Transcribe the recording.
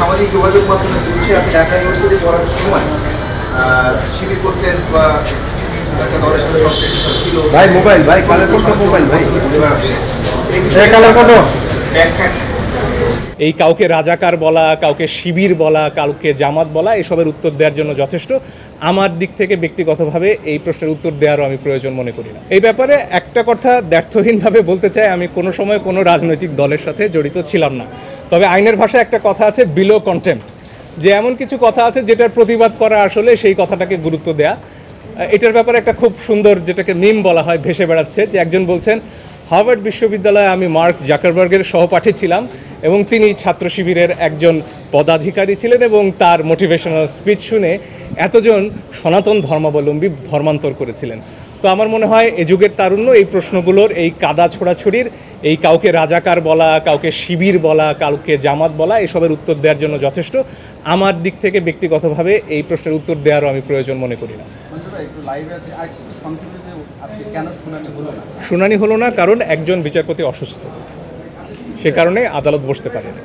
সামাজিক যোগাযোগ মাধ্যমে বলছে আপনি ঢাকা ইউনিভার্সিটি পড়ার সময় শিবির করতেন বা একটা দলের সাথে সংশ্লিষ্ট ছিল। ভাই মোবাইল ভাই কালের কোনটা মোবাইল ভাই এই কালের কোনটা ব্যাখ্যা এই কাউকে রাজাকার বলা, কাউকে শিবির বলা, কাউকে জামাত বলা এসবের উত্তর দেওয়ার জন্য যথেষ্ট। আমার দিক থেকে ব্যক্তিগতভাবে এই প্রশ্নের উত্তর দেওয়ারও আমি প্রয়োজন মনে করি না। এই ব্যাপারে একটা কথা দ্ব্যর্থহীনভাবে বলতে চাই, আমি কোনো সময় কোনো রাজনৈতিক দলের সাথে জড়িত ছিলাম না। তবে আইনের ভাষায় একটা কথা আছে, বিলো কন্টেম্পট, যে এমন কিছু কথা আছে যেটার প্রতিবাদ করা আসলে সেই কথাটাকে গুরুত্ব দেয়া। এটার ব্যাপারে একটা খুব সুন্দর, যেটাকে মিম বলা হয়, ভেসে বেড়াচ্ছে, যে একজন বলছেন হার্ভার্ড বিশ্ববিদ্যালয়ে আমি মার্ক জাকারবার্গের সহপাঠী ছিলাম এবং তিনি ছাত্র শিবিরের একজন পদাধিকারী ছিলেন এবং তার মোটিভেশনাল স্পিচ শুনে এতজন সনাতন ধর্মাবলম্বী ধর্মান্তর করেছিলেন। তো আমার মনে হয় এ যুগের তারুণ্য এই প্রশ্নগুলোর, এই কাদা ছোড়াছুড়ির, এই কাউকে রাজাকার বলা, কাউকে শিবির বলা, কাউকে জামাত বলা এসবের উত্তর দেওয়ার জন্য যথেষ্ট। আমার দিক থেকে ব্যক্তিগতভাবে এই প্রশ্নের উত্তর দেওয়ারও আমি প্রয়োজন মনে করি না। শুনানি হলো না কারণ একজন বিচারপতি অসুস্থ, সে কারণে আদালত বসতে পারে না।